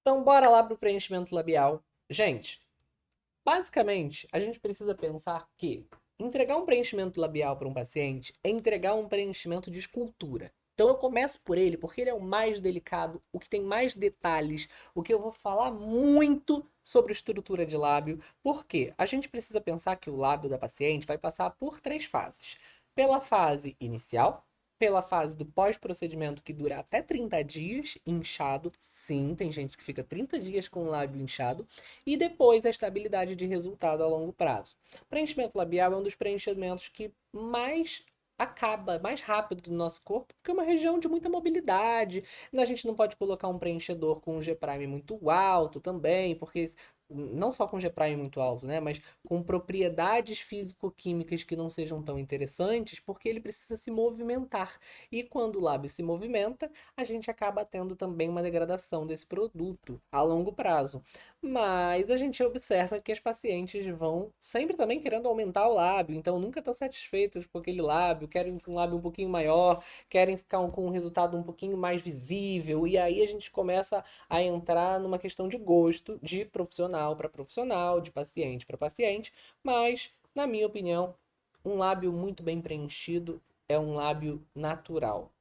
Então, bora lá para o preenchimento labial. Gente, basicamente, a gente precisa pensar que entregar um preenchimento labial para um paciente é entregar um preenchimento de escultura. Então eu começo por ele porque ele é o mais delicado, o que tem mais detalhes, o que eu vou falar muito sobre estrutura de lábio. Por quê? A gente precisa pensar que o lábio da paciente vai passar por três fases. Pela fase inicial, pela fase do pós-procedimento que dura até 30 dias, inchado. Sim, tem gente que fica 30 dias com o lábio inchado e depois a estabilidade de resultado a longo prazo. Preenchimento labial é um dos preenchimentos que mais acaba mais rápido do nosso corpo, porque é uma região de muita mobilidade. A gente não pode colocar um preenchedor com um G-prime muito alto também, porque não só com G-prime muito alto, né, mas com propriedades físico-químicas que não sejam tão interessantes, porque ele precisa se movimentar. E quando o lábio se movimenta, a gente acaba tendo também uma degradação desse produto a longo prazo. Mas a gente observa que as pacientes vão sempre também querendo aumentar o lábio, então nunca estão satisfeitas com aquele lábio, querem um lábio um pouquinho maior, querem ficar com um resultado um pouquinho mais visível, e aí a gente começa a entrar numa questão de gosto, de profissional para profissional, de paciente para paciente, mas, na minha opinião, um lábio muito bem preenchido é um lábio natural,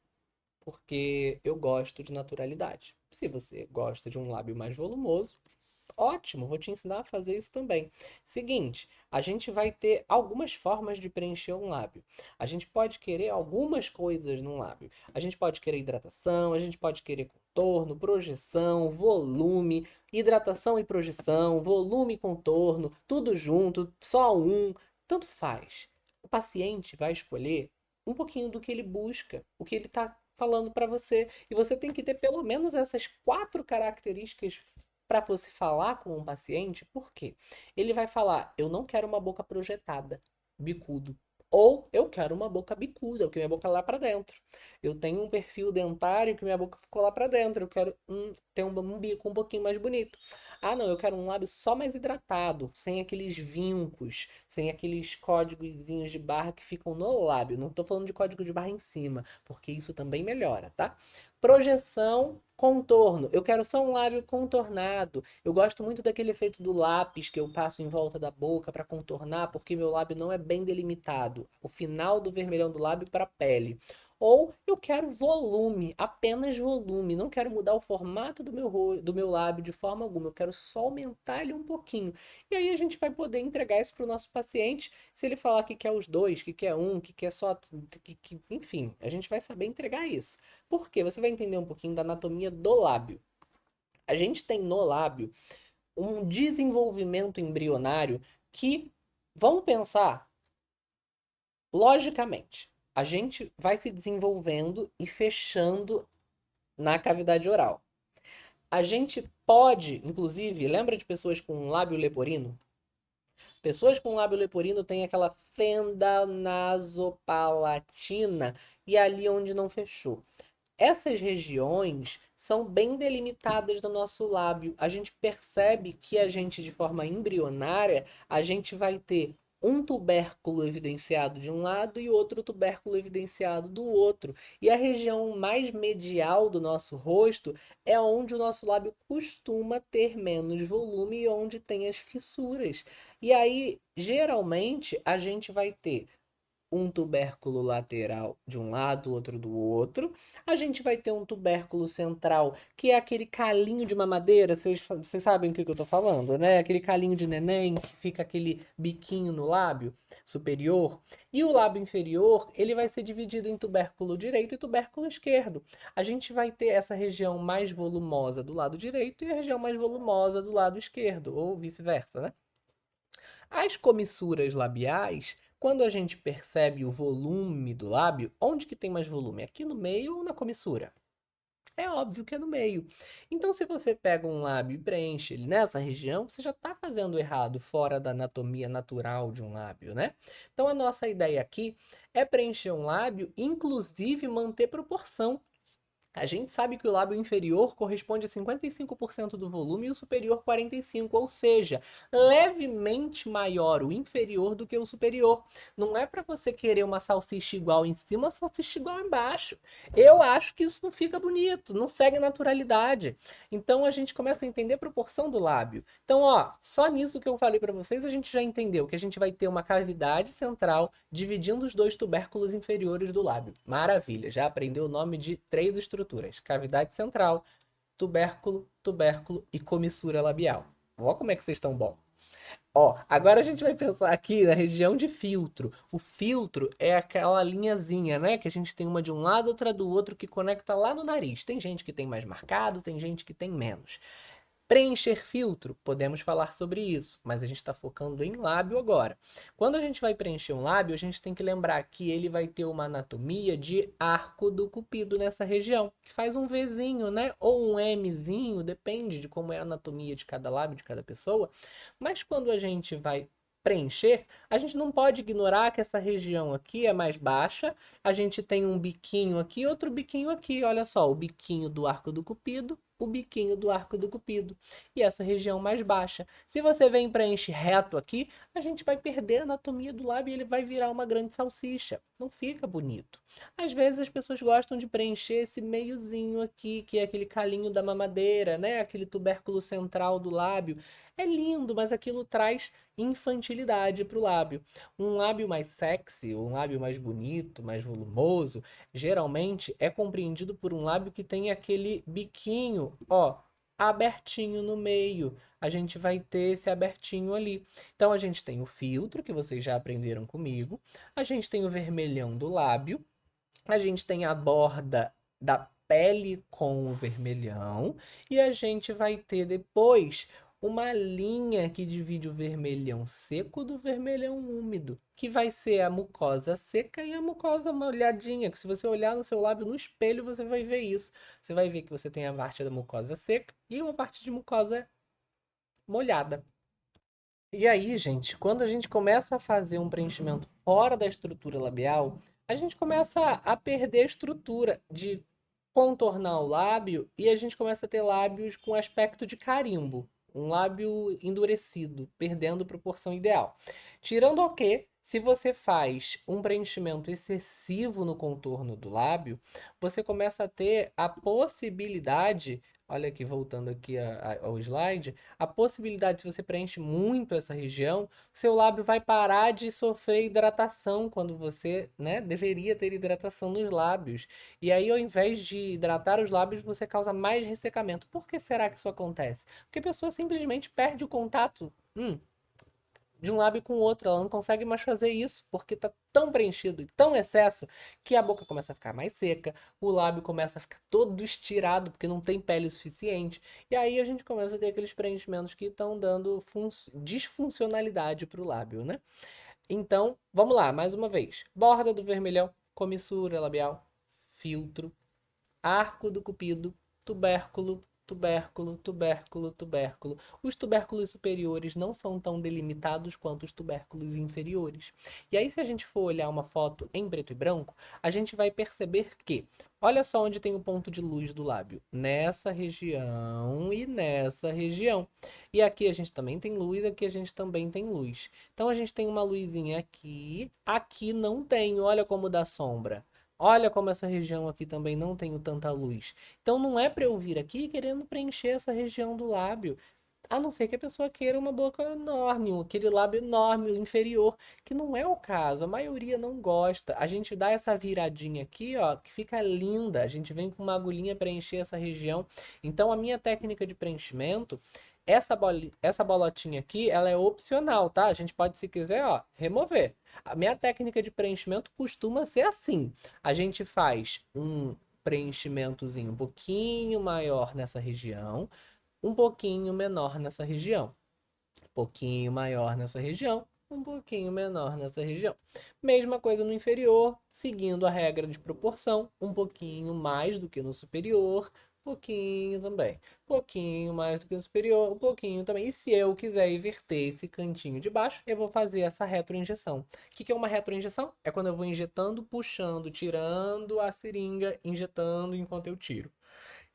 porque eu gosto de naturalidade. Se você gosta de um lábio mais volumoso, ótimo, vou te ensinar a fazer isso também. Seguinte, a gente vai ter algumas formas de preencher um lábio. A gente pode querer algumas coisas num lábio. A gente pode querer hidratação, a gente pode querer contorno, projeção, volume, hidratação e projeção, volume e contorno, tudo junto, só um, tanto faz. O paciente vai escolher um pouquinho do que ele busca, o que ele está falando para você. E você tem que ter pelo menos essas quatro características para você falar com um paciente, por quê? Ele vai falar: eu não quero uma boca projetada, bicudo. Ou eu quero uma boca bicuda, porque minha boca é lá para dentro. Eu tenho um perfil dentário que minha boca ficou lá para dentro. Eu quero ter um bico um pouquinho mais bonito. Ah, não, eu quero um lábio só mais hidratado, sem aqueles vincos, sem aqueles códigozinhos de barra que ficam no lábio. Não tô falando de código de barra em cima, porque isso também melhora, tá? Projeção, contorno. Eu quero só um lábio contornado. Eu gosto muito daquele efeito do lápis que eu passo em volta da boca para contornar, porque meu lábio não é bem delimitado. O final do vermelhão do lábio para a pele. Ou eu quero volume, apenas volume. Não quero mudar o formato do meu lábio de forma alguma. Eu quero só aumentar ele um pouquinho. E aí a gente vai poder entregar isso para o nosso paciente. Se ele falar que quer os dois, que quer um, que quer só. Enfim, a gente vai saber entregar isso. Por quê? Você vai entender um pouquinho da anatomia do lábio. A gente tem no lábio um desenvolvimento embrionário que, vamos pensar logicamente, a gente vai se desenvolvendo e fechando na cavidade oral. A gente pode, inclusive, lembra de pessoas com lábio leporino? Pessoas com lábio leporino têm aquela fenda nasopalatina e ali onde não fechou. Essas regiões são bem delimitadas do nosso lábio. A gente percebe que a gente, de forma embrionária, a gente vai ter um tubérculo evidenciado de um lado e outro tubérculo evidenciado do outro. E a região mais medial do nosso rosto é onde o nosso lábio costuma ter menos volume e onde tem as fissuras. E aí, geralmente, a gente vai ter um tubérculo lateral de um lado, outro do outro. A gente vai ter um tubérculo central, que é aquele calinho de mamadeira, vocês sabem o que eu tô falando, né? Aquele calinho de neném, que fica aquele biquinho no lábio superior. E o lábio inferior, ele vai ser dividido em tubérculo direito e tubérculo esquerdo. A gente vai ter essa região mais volumosa do lado direito e a região mais volumosa do lado esquerdo, ou vice-versa, né? As comissuras labiais, quando a gente percebe o volume do lábio, onde que tem mais volume? Aqui no meio ou na comissura? É óbvio que é no meio. Então, se você pega um lábio e preenche ele nessa região, você já está fazendo errado, fora da anatomia natural de um lábio, né? Então, a nossa ideia aqui é preencher um lábio, inclusive manter proporção. A gente sabe que o lábio inferior corresponde a 55% do volume e o superior 45%, ou seja, levemente maior o inferior do que o superior. Não é para você querer uma salsicha igual em cima, uma salsicha igual embaixo. Eu acho que isso não fica bonito, não segue naturalidade. Então a gente começa a entender a proporção do lábio. Então, ó, só nisso que eu falei para vocês, a gente já entendeu que a gente vai ter uma cavidade central dividindo os dois tubérculos inferiores do lábio. Maravilha, já aprendeu o nome de 3 estruturas: cavidade central, tubérculo, tubérculo e comissura labial. Ó como é que vocês estão bom. Ó, agora a gente vai pensar aqui na região de filtro. O filtro é aquela linhazinha, né? Que a gente tem uma de um lado, outra do outro, que conecta lá no nariz. Tem gente que tem mais marcado, tem gente que tem menos. Preencher filtro, podemos falar sobre isso, mas a gente está focando em lábio agora. Quando a gente vai preencher um lábio, a gente tem que lembrar que ele vai ter uma anatomia de arco do cupido nessa região, que faz um Vzinho, né? Ou um Mzinho, depende de como é a anatomia de cada lábio, de cada pessoa. Mas quando a gente vai preencher, a gente não pode ignorar que essa região aqui é mais baixa. A gente tem um biquinho aqui, outro biquinho aqui. Olha só, o biquinho do arco do cupido, o biquinho do arco do cupido e essa região mais baixa. Se você vem preenche reto aqui, a gente vai perder a anatomia do lábio e ele vai virar uma grande salsicha. Não fica bonito. Às vezes as pessoas gostam de preencher esse meiozinho aqui, que é aquele calinho da mamadeira, né? Aquele tubérculo central do lábio. É lindo, mas aquilo traz infantilidade para o lábio. Um lábio mais sexy, um lábio mais bonito, mais volumoso, geralmente é compreendido por um lábio que tem aquele biquinho, ó, abertinho no meio. A gente vai ter esse abertinho ali. Então a gente tem o filtro, que vocês já aprenderam comigo. A gente tem o vermelhão do lábio. A gente tem a borda da pele com o vermelhão. E a gente vai ter depois uma linha que divide o vermelhão seco do vermelhão úmido, que vai ser a mucosa seca e a mucosa molhadinha, que se você olhar no seu lábio no espelho, você vai ver isso. Você vai ver que você tem a parte da mucosa seca e uma parte de mucosa molhada. E aí, gente, quando a gente começa a fazer um preenchimento fora da estrutura labial, a gente começa a perder a estrutura de contornar o lábio e a gente começa a ter lábios com aspecto de carimbo, um lábio endurecido, perdendo proporção ideal. Tirando o que, se você faz um preenchimento excessivo no contorno do lábio, você começa a ter a possibilidade, olha aqui, voltando aqui ao slide, a possibilidade, se você preenche muito essa região, seu lábio vai parar de sofrer hidratação quando você, né, deveria ter hidratação nos lábios. E aí, ao invés de hidratar os lábios, você causa mais ressecamento. Por que será que isso acontece? Porque a pessoa simplesmente perde o contato de um lábio com o outro. Ela não consegue mais fazer isso porque tá tão preenchido e tão excesso que a boca começa a ficar mais seca, o lábio começa a ficar todo estirado porque não tem pele o suficiente. E aí a gente começa a ter aqueles preenchimentos que estão dando disfuncionalidade pro lábio, né? Então, vamos lá, mais uma vez. Borda do vermelhão, comissura labial, filtro, arco do cupido, tubérculo, tubérculo, tubérculo, tubérculo. Os tubérculos superiores não são tão delimitados quanto os tubérculos inferiores. E aí, se a gente for olhar uma foto em preto e branco, a gente vai perceber que, olha só onde tem o ponto de luz do lábio. Nessa região e nessa região. E aqui a gente também tem luz, aqui a gente também tem luz. Então a gente tem uma luzinha aqui, aqui não tem, olha como dá sombra. Olha como essa região aqui também não tem tanta luz. Então não é para eu vir aqui querendo preencher essa região do lábio. A não ser que a pessoa queira uma boca enorme, aquele lábio enorme, inferior, que não é o caso. A maioria não gosta. A gente dá essa viradinha aqui, ó, que fica linda. A gente vem com uma agulhinha preencher essa região. Então a minha técnica de preenchimento, essa bolotinha aqui, ela é opcional, tá? A gente pode, se quiser, ó, remover. A minha técnica de preenchimento costuma ser assim. A gente faz um preenchimentozinho um pouquinho maior nessa região, um pouquinho menor nessa região, um pouquinho maior nessa região, um pouquinho menor nessa região. Mesma coisa no inferior, seguindo a regra de proporção, um pouquinho mais do que no superior, pouquinho também. Pouquinho mais do que o superior, um pouquinho também. E se eu quiser inverter esse cantinho de baixo, eu vou fazer essa retroinjeção. O que que é uma retroinjeção? É quando eu vou injetando, puxando, tirando a seringa, injetando enquanto eu tiro.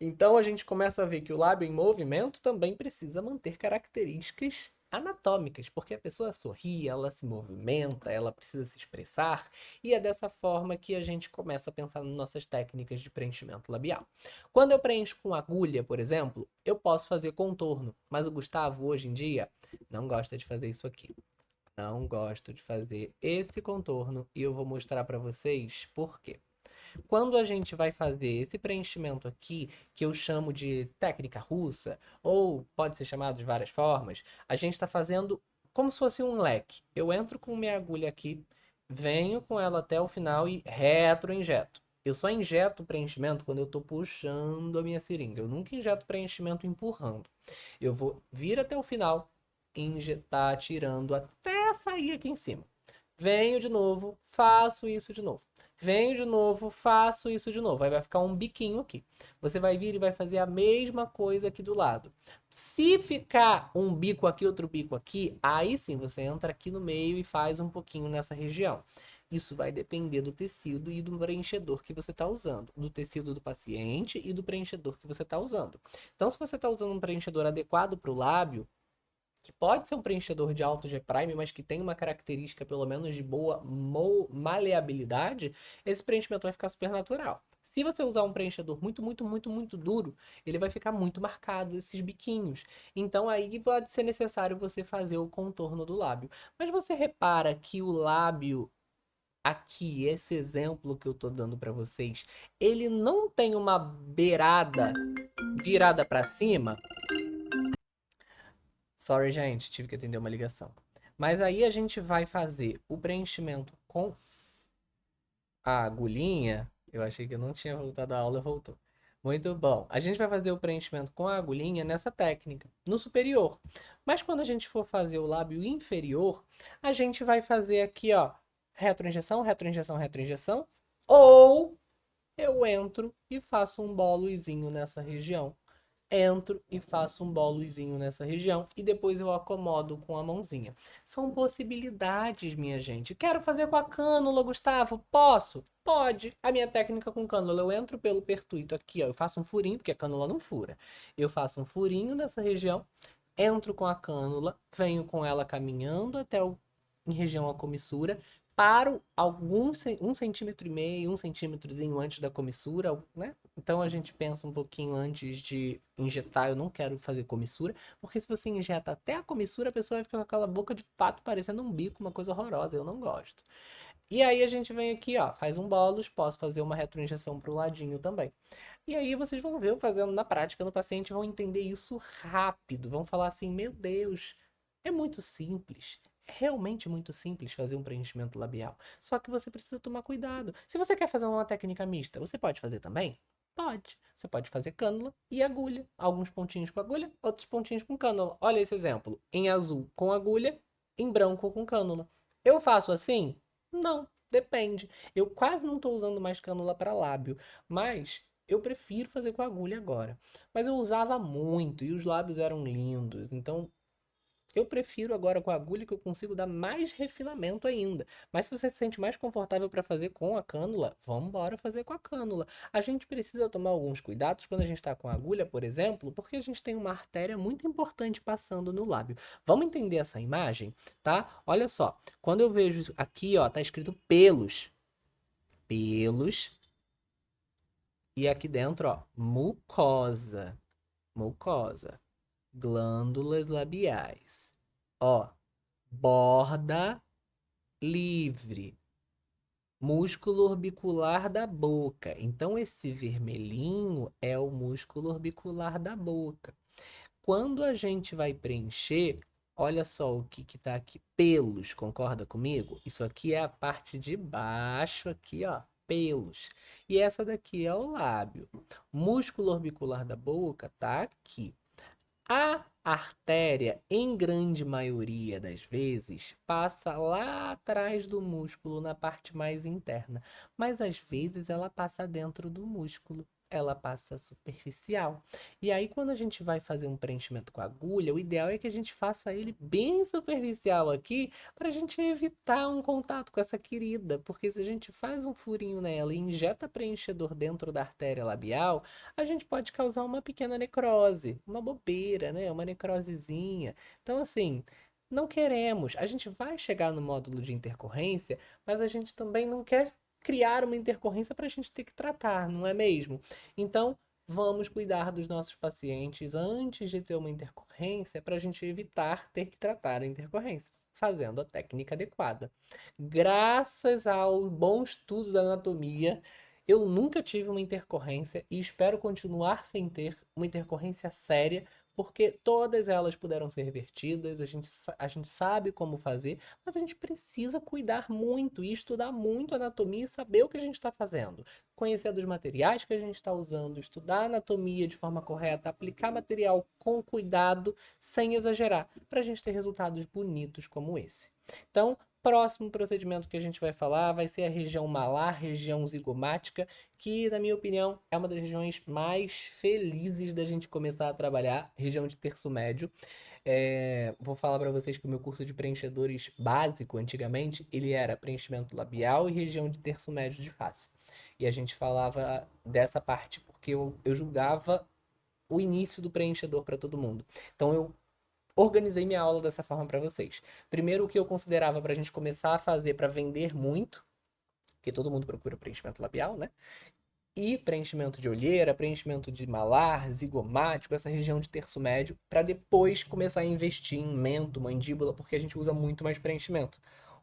Então a gente começa a ver que o lábio em movimento também precisa manter características anatômicas, porque a pessoa sorri, ela se movimenta, ela precisa se expressar, e é dessa forma que a gente começa a pensar nas nossas técnicas de preenchimento labial. Quando eu preencho com agulha, por exemplo, eu posso fazer contorno, mas o Gustavo hoje em dia não gosta de fazer isso aqui. Não gosto de fazer esse contorno e eu vou mostrar para vocês por quê. Quando a gente vai fazer esse preenchimento aqui, que eu chamo de técnica russa, ou pode ser chamado de várias formas, a gente está fazendo como se fosse um leque. Eu entro com minha agulha aqui, venho com ela até o final e retroinjeto. Eu só injeto o preenchimento quando eu estou puxando a minha seringa. Eu nunca injeto preenchimento empurrando. Eu vou vir até o final, injetar, tirando até sair aqui em cima. Venho de novo, faço isso de novo. Venho de novo, faço isso de novo. Aí vai ficar um biquinho aqui. Você vai vir e vai fazer a mesma coisa aqui do lado. Se ficar um bico aqui, outro bico aqui, aí sim você entra aqui no meio e faz um pouquinho nessa região. Isso vai depender do tecido e do preenchedor que você está usando, do tecido do paciente e do preenchedor que você está usando. Então, se você está usando um preenchedor adequado para o lábio, que pode ser um preenchedor de alto G-prime, mas que tem uma característica pelo menos de boa maleabilidade, esse preenchimento vai ficar super natural. Se você usar um preenchedor muito duro, ele vai ficar muito marcado, esses biquinhos. Então aí pode ser necessário você fazer o contorno do lábio. Mas você repara que o lábio aqui, esse exemplo que eu tô dando para vocês, ele não tem uma beirada virada para cima. Sorry, gente, tive que atender uma ligação. Mas aí a gente vai fazer o preenchimento com a agulhinha. Eu achei que eu não tinha voltado à aula, voltou. Muito bom. A gente vai fazer o preenchimento com a agulhinha nessa técnica, no superior. Mas quando a gente for fazer o lábio inferior, a gente vai fazer aqui, ó, retroinjeção, retroinjeção, retroinjeção. Ou eu entro e faço um bolozinho nessa região. Entro e faço um bolozinho nessa região e depois eu acomodo com a mãozinha. São possibilidades, minha gente. Quero fazer com a cânula, Gustavo? Posso? Pode. A minha técnica com cânula, eu entro pelo pertuito aqui, ó, eu faço um furinho, porque a cânula não fura. Eu faço um furinho nessa região, entro com a cânula, venho com ela caminhando até em região a comissura, paro alguns, 1,5 cm, 1 centímetrozinho antes da comissura, né? Então a gente pensa um pouquinho antes de injetar. Eu não quero fazer comissura, porque se você injeta até a comissura, a pessoa vai ficar com aquela boca de pato parecendo um bico, uma coisa horrorosa. Eu não gosto. E aí a gente vem aqui, ó, faz um bolos, posso fazer uma retroinjeção pro ladinho também. E aí vocês vão ver eu fazendo na prática no paciente, vão entender isso rápido, vão falar assim, meu Deus, é muito simples. É realmente muito simples fazer um preenchimento labial. Só que você precisa tomar cuidado. Se você quer fazer uma técnica mista, você pode fazer também? Pode. Você pode fazer cânula e agulha. Alguns pontinhos com agulha, outros pontinhos com cânula. Olha esse exemplo. Em azul com agulha, em branco com cânula. Eu faço assim? Não, depende. Eu quase não estou usando mais cânula para lábio, mas eu prefiro fazer com agulha agora. Mas eu usava muito e os lábios eram lindos, então eu prefiro agora com a agulha que eu consigo dar mais refinamento ainda. Mas se você se sente mais confortável para fazer com a cânula, vamos embora fazer com a cânula. A gente precisa tomar alguns cuidados quando a gente está com a agulha, por exemplo, porque a gente tem uma artéria muito importante passando no lábio. Vamos entender essa imagem, tá? Olha só, quando eu vejo aqui, ó, tá escrito pelos. Pelos. E aqui dentro, ó, mucosa. Mucosa. Glândulas labiais. Ó, borda livre, músculo orbicular da boca. Então, esse vermelhinho é o músculo orbicular da boca. Quando a gente vai preencher, olha só o que que tá aqui. Pelos, concorda comigo? Isso aqui é a parte de baixo, aqui, ó. Pelos. E essa daqui é o lábio. Músculo orbicular da boca tá aqui. A artéria, em grande maioria das vezes, passa lá atrás do músculo, na parte mais interna, mas às vezes ela passa dentro do músculo. ela passa superficial. E aí, quando a gente vai fazer um preenchimento com agulha, o ideal é que a gente faça ele bem superficial aqui, para a gente evitar um contato com essa querida. Porque se a gente faz um furinho nela e injeta preenchedor dentro da artéria labial, a gente pode causar uma pequena necrose, uma bobeira, né? Uma necrosezinha. Então, assim. Não queremos. A gente vai chegar no módulo de intercorrência, mas a gente também não quer criar uma intercorrência para a gente ter que tratar, não é mesmo? Então, vamos cuidar dos nossos pacientes antes de ter uma intercorrência para a gente evitar ter que tratar a intercorrência, fazendo a técnica adequada. Graças ao bom estudo da anatomia, eu nunca tive uma intercorrência e espero continuar sem ter uma intercorrência séria, porque todas elas puderam ser revertidas, a gente sabe como fazer, mas a gente precisa cuidar muito e estudar muito anatomia e saber o que a gente está fazendo. Conhecer dos materiais que a gente está usando, estudar anatomia de forma correta, aplicar material com cuidado, sem exagerar, para a gente ter resultados bonitos como esse. Então, próximo procedimento que a gente vai falar vai ser a região malar, região zigomática, que, na minha opinião, é uma das regiões mais felizes da gente começar a trabalhar, região de terço médio. Vou falar para vocês que o meu curso de preenchedores básico, antigamente, ele era preenchimento labial e região de terço médio de face. E a gente falava dessa parte porque eu julgava o início do preenchedor para todo mundo. Então eu organizei minha aula dessa forma para vocês. Primeiro, o que eu considerava para a gente começar a fazer para vender muito, porque todo mundo procura preenchimento labial, né? E preenchimento de olheira, preenchimento de malar, zigomático, essa região de terço médio, para depois começar a investir em mento, mandíbula, porque a gente usa muito mais preenchimento.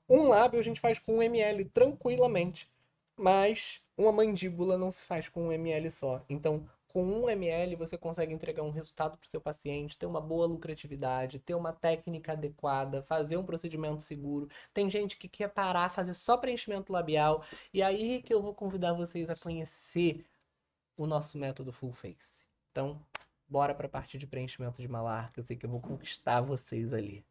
Um lábio a gente faz com 1 ml tranquilamente, mas uma mandíbula não se faz com 1 ml só. Então, com 1 ml você consegue entregar um resultado para o seu paciente, ter uma boa lucratividade, ter uma técnica adequada, fazer um procedimento seguro. Tem gente que quer parar, fazer só preenchimento labial, e aí que eu vou convidar vocês a conhecer o nosso método Full Face. Então, bora para a parte de preenchimento de malar, que eu sei que eu vou conquistar vocês ali.